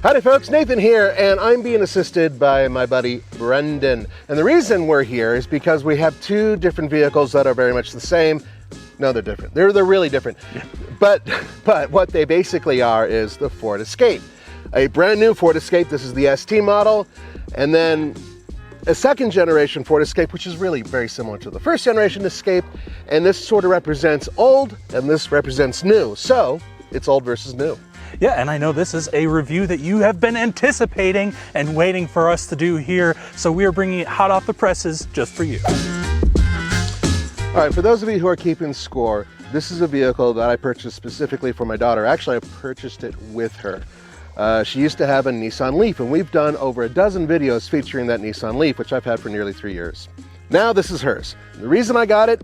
Howdy folks, Nathan here, and I'm being assisted by my buddy Brendan. And the reason we're here is because we have two different vehicles that are very much the same. No, they're different. They're really different. But what they basically are is the Ford Escape. A brand new Ford Escape, this is the ST model, and then a second generation Ford Escape, which is really very similar to the first generation Escape, and this sort of represents old, and this represents new. So, it's old versus new. Yeah, and I know this is a review that you have been anticipating and waiting for us to do here, so we are bringing it hot off the presses just for you. All right, for those of you who are keeping score, this is a vehicle that I purchased specifically for my daughter. Actually, I purchased it with her. She used to have a Nissan Leaf, and we've done over a dozen videos featuring that Nissan Leaf, which I've had for nearly 3 years. Now this is hers. The reason I got it,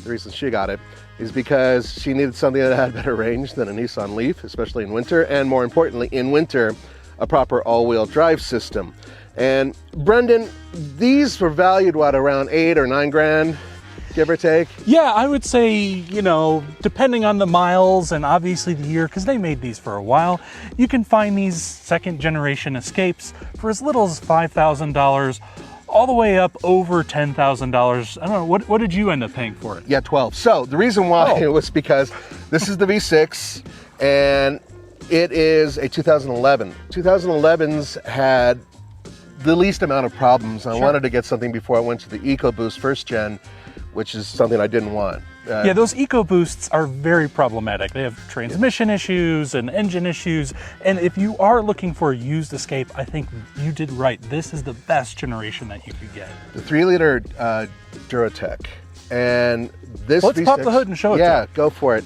the reason she got it, is because she needed something that had better range than a Nissan Leaf, especially in winter, and more importantly, in winter, a proper all-wheel drive system. And Brendan, these were valued, what, around 8 or 9 grand, give or take? Yeah, I would say, you know, depending on the miles and obviously the year, because they made these for a while, you can find these second generation Escapes for as little as $5,000, all the way up over $10,000. I don't know, what did you end up paying for it? Yeah, 12. So the reason why was because this is the V6 and it is a 2011. 2011s had the least amount of problems. I wanted to get something before I went to the EcoBoost first gen, which is something I didn't want. Yeah, those EcoBoosts are very problematic. They have transmission issues and engine issues. And if you are looking for a used Escape, I think you did right. This is the best generation that you could get. The 3-liter Duratec. And this Let's V6, pop the hood and show it to Yeah, you. go for it.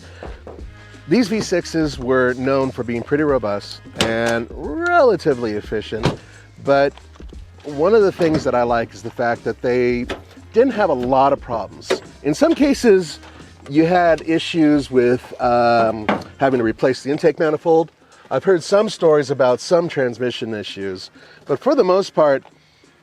These V6s were known for being pretty robust and relatively efficient. But one of the things that I like is the fact that they didn't have a lot of problems. In some cases, you had issues with having to replace the intake manifold. I've heard some stories about some transmission issues, but for the most part,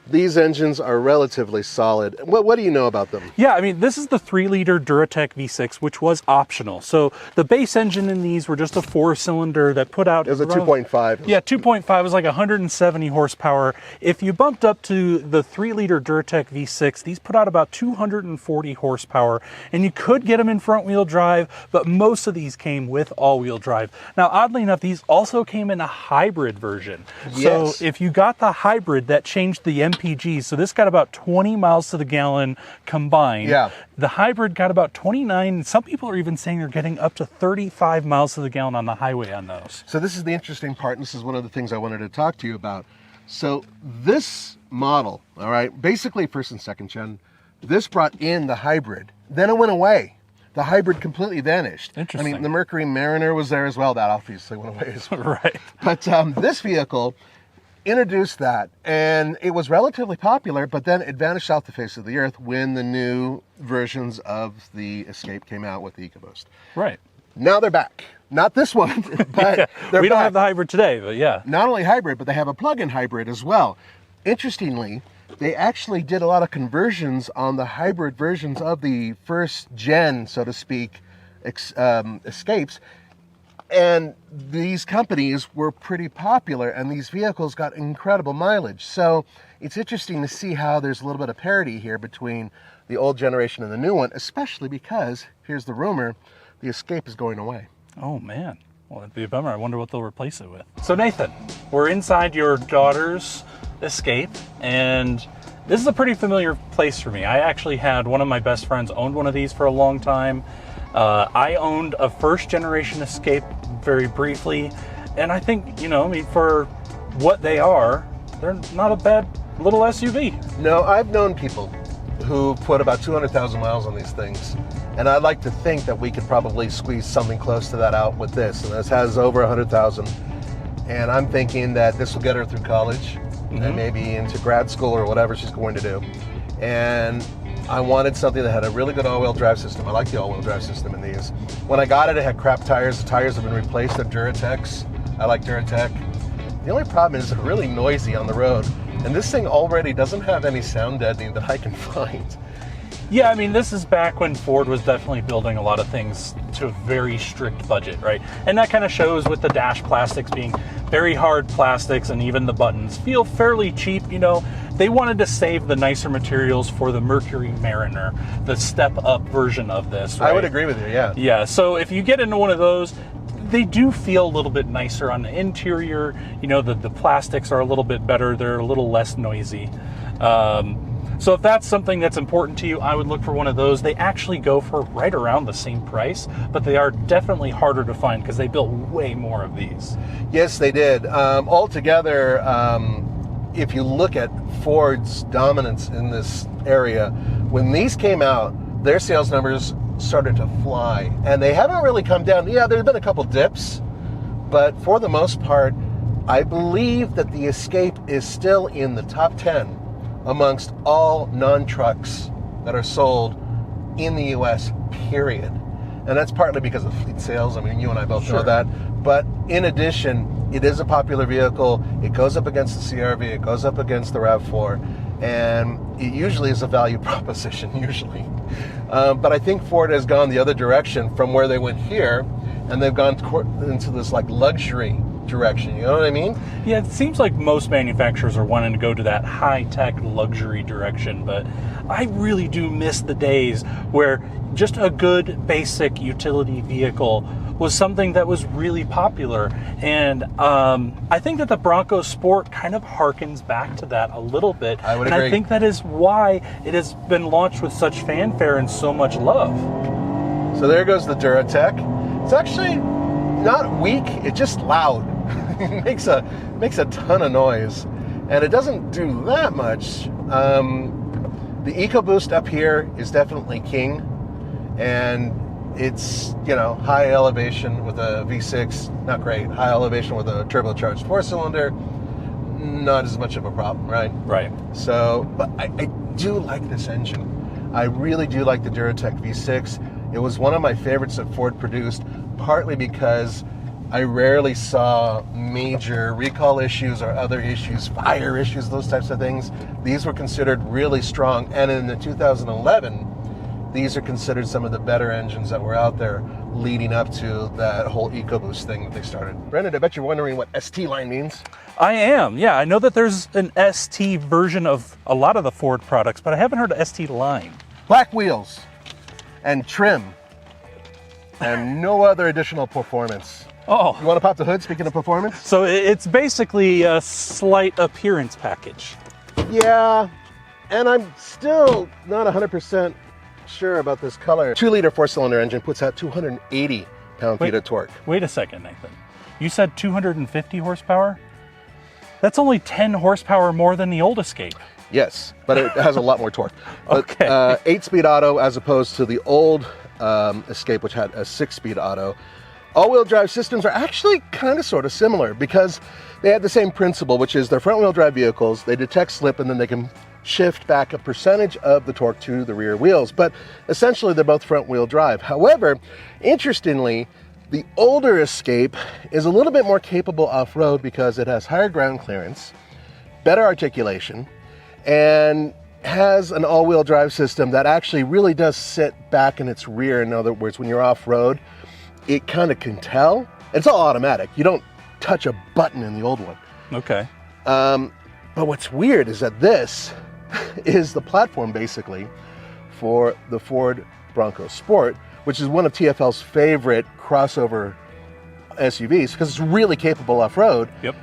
these engines are relatively solid. What do you know about them? Yeah, I mean, this is the 3-liter Duratec V6, which was optional. So the base engine in these were just a 4-cylinder that put out... It was a 2.5. Yeah, 2.5 was like 170 horsepower. If you bumped up to the 3-liter Duratec V6, these put out about 240 horsepower, and you could get them in front-wheel drive, but most of these came with all-wheel drive. Now, oddly enough, these also came in a hybrid version. Yes. So if you got the hybrid, that changed the MPG. So this got about 20 miles to the gallon combined. Yeah. The hybrid got about 29. Some people are even saying they're getting up to 35 miles to the gallon on the highway on those. So this is the interesting part, and this is one of the things I wanted to talk to you about. So this model, all right, basically first and second gen, this brought in the hybrid. Then it went away. The hybrid completely vanished. Interesting. I mean, the Mercury Mariner was there as well. That obviously went away as well. Right. But this vehicle introduced that, and it was relatively popular, but then it vanished off the face of the earth when the new versions of the Escape came out with the EcoBoost. Right. Now they're back. Not this one, but they're we don't back. have the hybrid today, but yeah. Not only hybrid, but they have a plug-in hybrid as well. Interestingly, they actually did a lot of conversions on the hybrid versions of the first gen, so to speak, Escapes. And these companies were pretty popular, and these vehicles got incredible mileage. So it's interesting to see how there's a little bit of parity here between the old generation and the new one, especially because, here's the rumor, the Escape is going away. Oh, man. Well, it'd be a bummer. I wonder what they'll replace it with. So, Nathan, we're inside your daughter's Escape, and this is a pretty familiar place for me. I actually had one of my best friends owned one of these for a long time. I owned a first-generation Escape very briefly, and I think, you know, I mean, for what they are, they're not a bad little SUV. No, I've known people who put about 200,000 miles on these things, and I'd like to think that we could probably squeeze something close to that out with this, and this has over 100,000, and I'm thinking that this will get her through college and maybe into grad school or whatever she's going to do. And I wanted something that had a really good all-wheel drive system. I like the all-wheel drive system in these. When I got it, it had crap tires. The tires have been replaced. They're Duratecs. I like Duratec. The only problem is they're really noisy on the road. And this thing already doesn't have any sound deadening that I can find. Yeah, I mean, this is back when Ford was definitely building a lot of things to a very strict budget, right? And that kind of shows with the dash plastics being very hard plastics, and even the buttons feel fairly cheap. You know, they wanted to save the nicer materials for the Mercury Mariner, the step-up version of this, right? I would agree with you, yeah. Yeah, so if you get into one of those, they do feel a little bit nicer on the interior. You know, the plastics are a little bit better. They're a little less noisy. So if that's something that's important to you, I would look for one of those. They actually go for right around the same price, but they are definitely harder to find because they built way more of these. Yes, they did. Altogether, if you look at Ford's dominance in this area, when these came out, their sales numbers started to fly, and they haven't really come down. Yeah, there have been a couple dips, but for the most part, I believe that the Escape is still in the top 10 amongst all non-trucks that are sold in the U.S., period. And that's partly because of fleet sales. I mean, you and I both know that. But in addition, it is a popular vehicle. It goes up against the CR-V. It goes up against the RAV4. And it usually is a value proposition, usually. But I think Ford has gone the other direction from where they went here, and they've gone into this like luxury direction, you know what I mean? Yeah, it seems like most manufacturers are wanting to go to that high-tech luxury direction, but I really do miss the days where just a good basic utility vehicle was something that was really popular. And I think that the Bronco Sport kind of harkens back to that a little bit. I would agree. agree. I think that is why it has been launched with such fanfare and so much love. So there goes the Duratec. It's actually not weak, it's just loud. It makes a ton of noise, and it doesn't do that much. The EcoBoost up here is definitely king, and it's, you know, high elevation with a V6, not great. High elevation with a turbocharged 4-cylinder, not as much of a problem, right? Right. So, but I do like this engine. I really do like the Duratec V6. It was one of my favorites that Ford produced, partly because I rarely saw major recall issues or other issues, fire issues, those types of things. These were considered really strong. And in the 2011, these are considered some of the better engines that were out there leading up to that whole EcoBoost thing that they started. Brendan, I bet you're wondering what ST line means. I am, yeah. I know that there's an ST version of a lot of the Ford products, but I haven't heard of ST line. Black wheels and trim and no other additional performance. Oh. You want to pop the hood, speaking of performance? So it's basically a slight appearance package. Yeah, and I'm still not 100% sure about this color. 2-liter 4-cylinder engine puts out 280 pound-feet of torque. Wait a second, Nathan. You said 250 horsepower? That's only 10 horsepower more than the old Escape. Yes, but it has a lot more torque. Okay. 8-speed auto as opposed to the old Escape, which had a 6-speed auto. All-wheel drive systems are actually kind of sort of similar because they have the same principle, which is they're front-wheel drive vehicles. They detect slip, and then they can shift back a percentage of the torque to the rear wheels. But essentially, they're both front-wheel drive. However, interestingly, the older Escape is a little bit more capable off-road because it has higher ground clearance, better articulation, and has an all-wheel drive system that actually really does sit back in its rear. In other words, when you're off-road, it kind of can tell. It's all automatic. You don't touch a button in the old one. Okay. But what's weird is that this is the platform basically for the Ford Bronco Sport, which is one of TFL's favorite crossover SUVs because it's really capable off-road. Yep.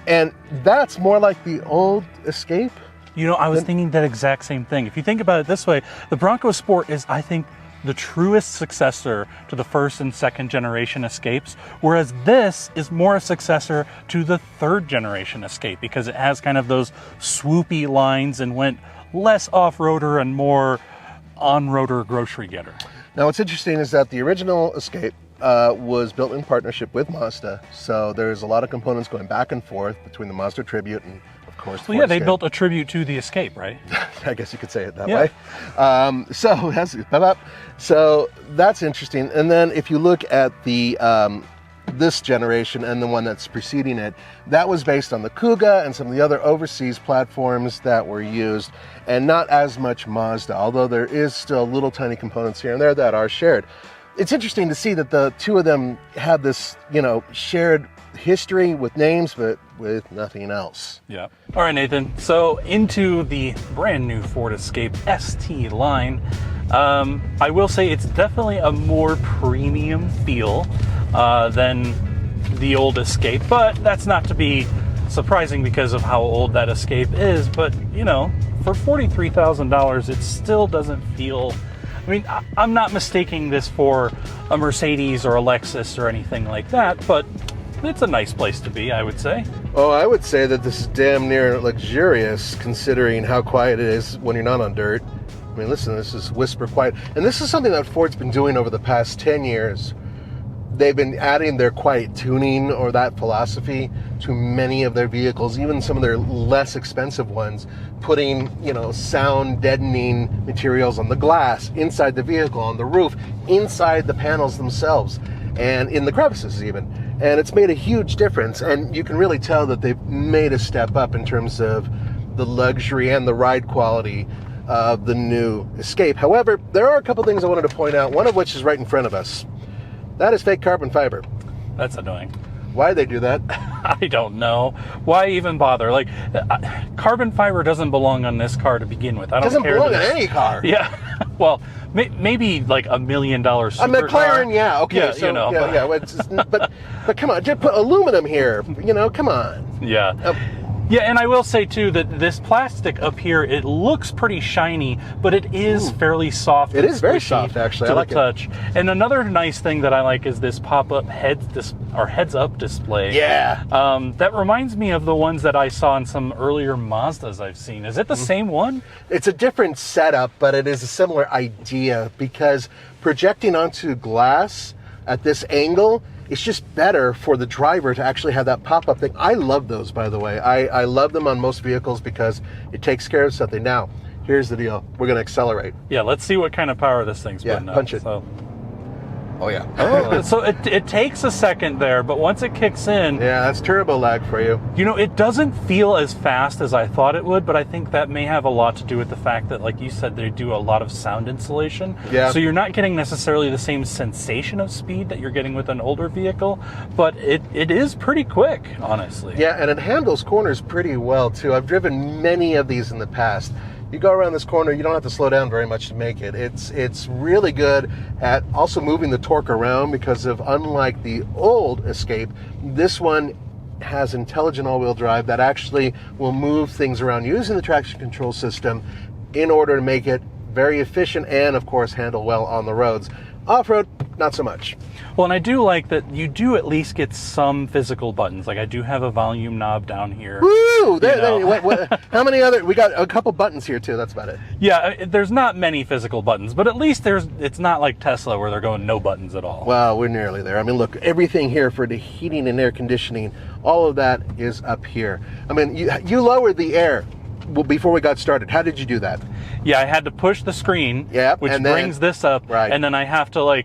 And that's more like the old Escape. You know, I was thinking that exact same thing. If you think about it this way, the Bronco Sport is, I think, the truest successor to the first and second generation Escapes, whereas this is more a successor to the third generation Escape because it has kind of those swoopy lines and went less off-roader and more on-roader grocery getter. Now what's interesting is that the original Escape was built in partnership with Mazda, so there's a lot of components going back and forth between the Mazda Tribute and, of course, the Well, yeah, they Escape. built a tribute to the Escape, right? I guess you could say it that Yeah. way. So that's interesting. And then if you look at the this generation and the one that's preceding it, that was based on the Kuga and some of the other overseas platforms that were used, and not as much Mazda, although there is still little tiny components here and there that are shared. It's interesting to see that the two of them have this, shared history with names, but with nothing else. Yeah. All right, Nathan. So into the brand new Ford Escape ST line. I will say it's definitely a more premium feel than the old Escape, but that's not to be surprising because of how old that Escape is. But, for $43,000, it still doesn't feel... I mean, I'm not mistaking this for a Mercedes or a Lexus or anything like that, but it's a nice place to be, I would say. Oh, I would say that this is damn near luxurious considering how quiet it is when you're not on dirt. I mean, listen, this is whisper quiet. And this is something that Ford's been doing over the past 10 years. They've been adding their quiet tuning or that philosophy to many of their vehicles, even some of their less expensive ones, putting, sound deadening materials on the glass, inside the vehicle, on the roof, inside the panels themselves, and in the crevices even. And it's made a huge difference, and you can really tell that they've made a step up in terms of the luxury and the ride quality of the new Escape. However, there are a couple things I wanted to point out, one of which is right in front of us. That is fake carbon fiber. That's annoying. Why they do that? I don't know. Why even bother? Like, carbon fiber doesn't belong on this car to begin with. I don't care. It doesn't belong on any car. Yeah. Well, maybe like $1 million supercar. A McLaren, yeah. Okay. Yeah, so, but come on, just put aluminum here. Come on. Yeah. Yeah, and I will say too that this plastic up here, it looks pretty shiny, but it is fairly soft. It is very soft, actually. To I like the touch. And another nice thing that I like is this pop-up heads-up display. Yeah. That reminds me of the ones that I saw in some earlier Mazdas I've seen. Is it the same one? It's a different setup, but it is a similar idea because projecting onto glass at this angle, it's just better for the driver to actually have that pop-up thing. I love those, by the way. I love them on most vehicles because it takes care of something. Now, here's the deal. We're going to accelerate. Yeah, let's see what kind of power this thing's putting out. Punch it. So. Oh, yeah. Oh, so it takes a second there, but once it kicks in... Yeah, that's turbo lag for you. It doesn't feel as fast as I thought it would, but I think that may have a lot to do with the fact that, like you said, they do a lot of sound insulation. Yeah. So you're not getting necessarily the same sensation of speed that you're getting with an older vehicle, but it is pretty quick, honestly. Yeah, and it handles corners pretty well, too. I've driven many of these in the past. You go around this corner, you don't have to slow down very much to make it. It's really good at also moving the torque around because of, unlike the old Escape, this one has intelligent all-wheel drive that actually will move things around using the traction control system in order to make it very efficient and, of course, handle well on the roads. Off-road, not so much. Well, and I do like that you do at least get some physical buttons. Like I do have a volume knob down here. Woo! How many other? We got a couple buttons here too. That's about it. Yeah, there's not many physical buttons, but at least it's not like Tesla where they're going no buttons at all. Well, we're nearly there. I mean, look, everything here for the heating and air conditioning, all of that is up here. I mean, you lowered the air before we got started. How did you do that? Yeah, I had to push the screen, which brings this up, and then I have to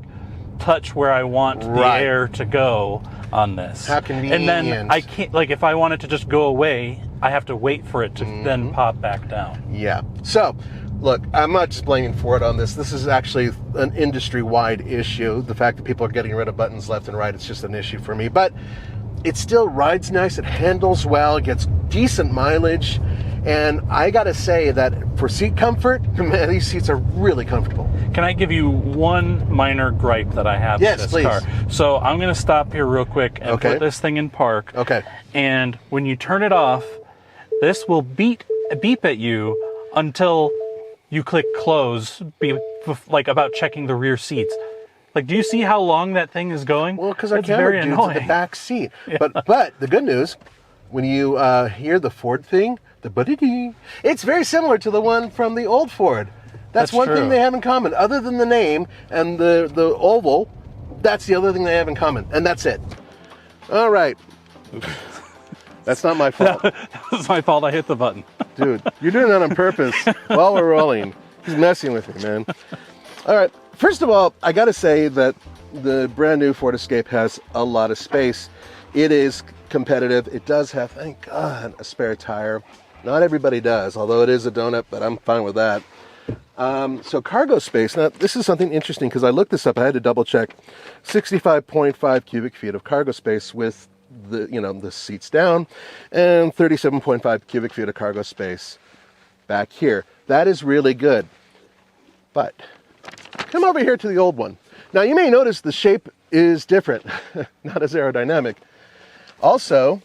touch where I want the air to go on this. How convenient. And then I can't, if I want it to just go away, I have to wait for it to then pop back down. Yeah. So, look, I'm not just blaming Ford on this. This is actually an industry-wide issue. The fact that people are getting rid of buttons left and right, it's just an issue for me. But it still rides nice. It handles well. It gets decent mileage. And I got to say that for seat comfort, man, these seats are really comfortable. Can I give you one minor gripe that I have with this car? So I'm going to stop here real quick and put this thing in park. Okay. And when you turn it off, this will beep at you until you click close, about checking the rear seats. Do you see how long that thing is going? Well, because our camera dude's in the back seat. Yeah. But the good news, when you hear the Ford thing, it's very similar to the one from the old Ford. That's one thing they have in common. Other than the name and the oval, that's the other thing they have in common. And that's it. All right. That's not my fault. That was my fault. I hit the button. Dude, you're doing that on purpose while we're rolling. He's messing with me, man. All right. First of all, I got to say that the brand new Ford Escape has a lot of space. It is competitive. It does have, thank God, a spare tire. Not everybody does, although it is a donut, but I'm fine with that. So cargo space. Now, this is something interesting because I looked this up. I had to double check. 65.5 cubic feet of cargo space with the seats down, and 37.5 cubic feet of cargo space back here. That is really good. But come over here to the old one. Now, you may notice the shape is different, not as aerodynamic. Also,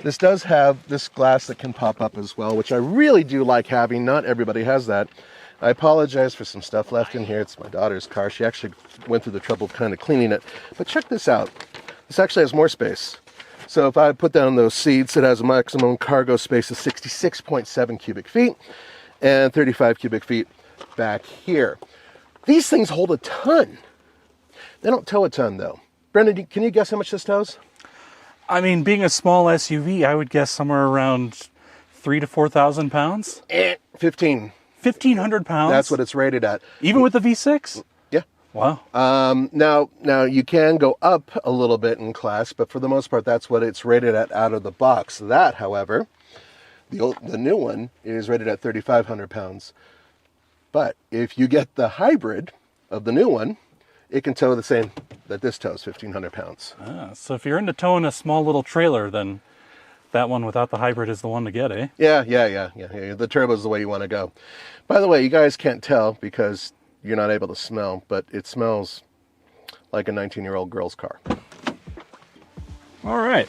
this does have this glass that can pop up as well, which I really do like having. Not everybody has that. I apologize for some stuff left in here. It's my daughter's car. She actually went through the trouble of kind of cleaning it. But check this out. This actually has more space. So if I put down those seats, it has a maximum cargo space of 66.7 cubic feet and 35 cubic feet back here. These things hold a ton. They don't tow a ton, though. Brendan, can you guess how much this tows? I mean, being a small SUV, I would guess somewhere around 3,000 to 4,000 pounds. 15. 1,500 pounds? That's what it's rated at. Even with the V6? Yeah. Wow. Now you can go up a little bit in class, but for the most part, that's what it's rated at out of the box. That, however, the new one is rated at 3,500 pounds. But if you get the hybrid of the new one, it can tow the same that this tows, 1,500 pounds. So if you're into towing a small little trailer, then that one without the hybrid is the one to get, eh? Yeah. The turbo is the way you want to go. By the way, you guys can't tell because you're not able to smell, but it smells like a 19-year-old girl's car. All right.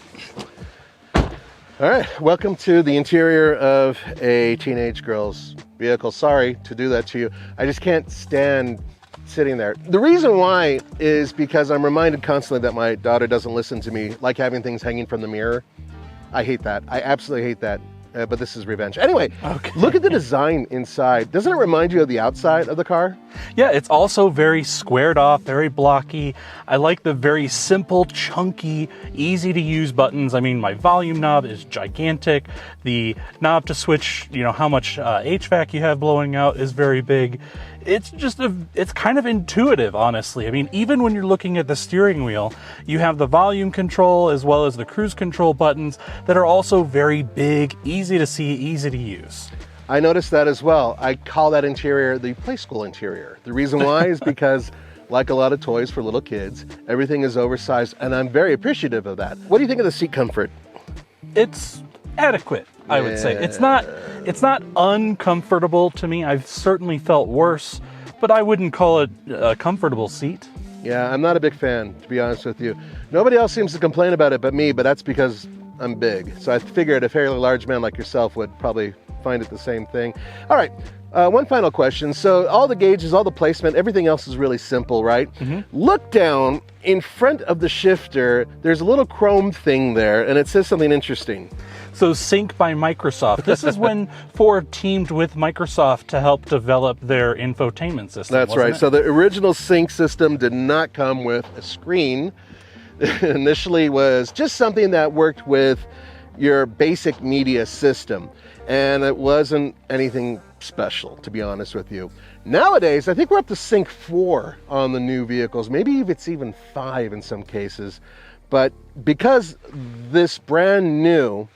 Welcome to the interior of a teenage girl's vehicle. Sorry to do that to you. I just can't stand sitting there. The reason why is because I'm reminded constantly that my daughter doesn't listen to me, like having things hanging from the mirror. I hate that. I absolutely hate that. But this is revenge. Anyway, okay. Look at the design inside. Doesn't it remind you of the outside of the car? Yeah, it's also very squared off, very blocky. I like the very simple, chunky, easy to use buttons. I mean, my volume knob is gigantic. The knob to switch, how much HVAC you have blowing out is very big. It's it's kind of intuitive, honestly. I mean, even when you're looking at the steering wheel, you have the volume control as well as the cruise control buttons that are also very big, easy to see, easy to use. I noticed that as well. I call that interior the play school interior. The reason why is because, like a lot of toys for little kids, everything is oversized, and I'm very appreciative of that. What do you think of the seat comfort? It's adequate, I would say. It's not uncomfortable to me. I've certainly felt worse, but I wouldn't call it a comfortable seat. Yeah, I'm not a big fan, to be honest with you. Nobody else seems to complain about it but me, but that's because I'm big. So I figured a fairly large man like yourself would probably find it the same thing. All right, one final question. So all the gauges, all the placement, everything else is really simple, right? Mm-hmm. Look down in front of the shifter. There's a little chrome thing there, and it says something interesting. So Sync by Microsoft. This is when Ford teamed with Microsoft to help develop their infotainment system. That's right. So the original Sync system did not come with a screen. It initially was just something that worked with your basic media system. And it wasn't anything special, to be honest with you. Nowadays, I think we're up to Sync 4 on the new vehicles. Maybe it's even 5 in some cases. But because this brand new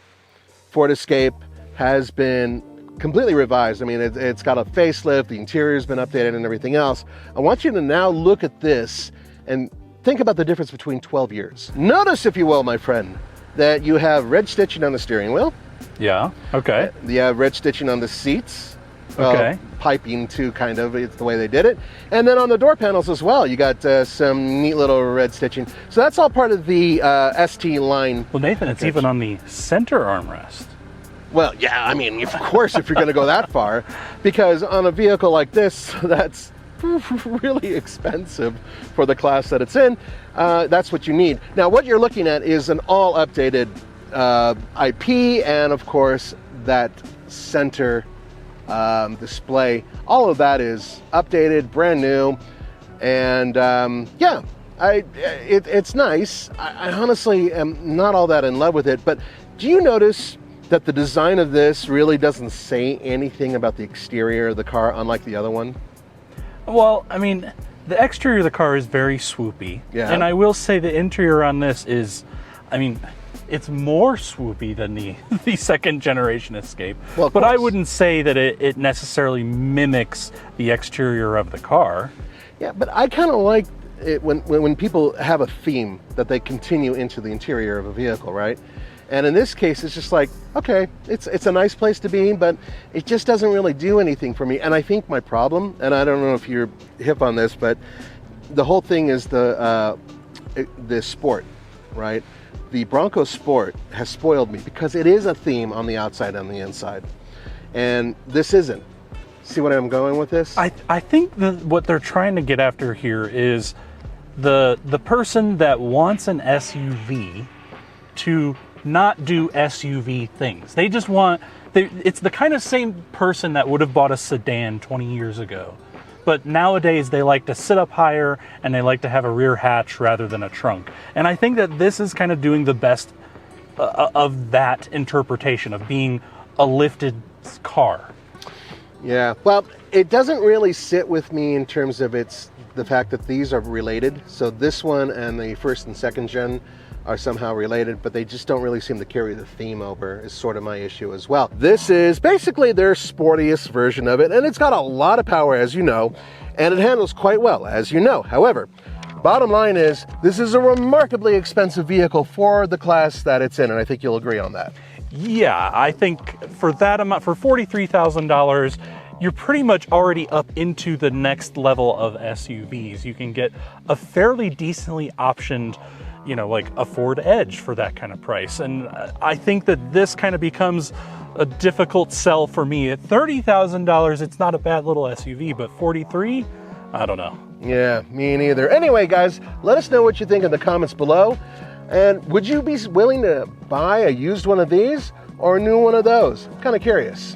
Ford Escape has been completely revised. I mean, it's got a facelift, the interior's been updated and everything else. I want you to now look at this and think about the difference between 12 years. Notice, if you will, my friend, that you have red stitching on the steering wheel. Yeah, okay. You have red stitching on the seats. Okay. Piping too, kind of. It's the way they did it. And then on the door panels as well, you got some neat little red stitching. So that's all part of the ST line. Well, Nathan, it's even on the center armrest. Well, yeah, I mean, of course, if you're going to go that far, because on a vehicle like this, that's really expensive for the class that it's in. That's what you need. Now, what you're looking at is an all updated IP, and of course, that center display. All of that is updated, brand new, and yeah, it's nice. I honestly am not all that in love with it, but do you notice that the design of this really doesn't say anything about the exterior of the car, unlike the other one? Well, I mean, The exterior of the car is very swoopy. Yeah. And I will say the interior on this is, I mean, it's more swoopy than the second generation Escape. Well, of but I course. wouldn't say that it necessarily mimics the exterior of the car. Yeah, but I kind of like it when people have a theme that they continue into the interior of a vehicle, right? And in this case, it's just like, okay, it's a nice place to be, but it just doesn't really do anything for me. And I think my problem, and I don't know if you're hip on this, but the whole thing is the Sport, right? The Bronco Sport has spoiled me because it is a theme on the outside and the inside, and this isn't. See what I'm going with this? I think that what they're trying to get after here is the person that wants an SUV to not do SUV things. They just want, it's the kind of same person that would have bought a sedan 20 years ago. But nowadays they like to sit up higher and they like to have a rear hatch rather than a trunk. And I think that this is kind of doing the best of that interpretation of being a lifted car. Yeah, well, it doesn't really sit with me in terms of the fact that these are related. So this one and the first and second gen are somehow related, but they just don't really seem to carry the theme over, is sort of my issue as well. This is basically their sportiest version of it, and it's got a lot of power, as you know, and it handles quite well, as you know. However, bottom line is, this is a remarkably expensive vehicle for the class that it's in, and I think you'll agree on that. Yeah, I think for that amount, for $43,000, you're pretty much already up into the next level of SUVs. You can get a fairly decently optioned, like a Ford Edge for that kind of price. And I think that this kind of becomes a difficult sell for me. At $30,000, it's not a bad little SUV, but $43,000, I don't know. Yeah, me neither. Anyway, guys, let us know what you think in the comments below. And would you be willing to buy a used one of these or a new one of those? I'm kind of curious.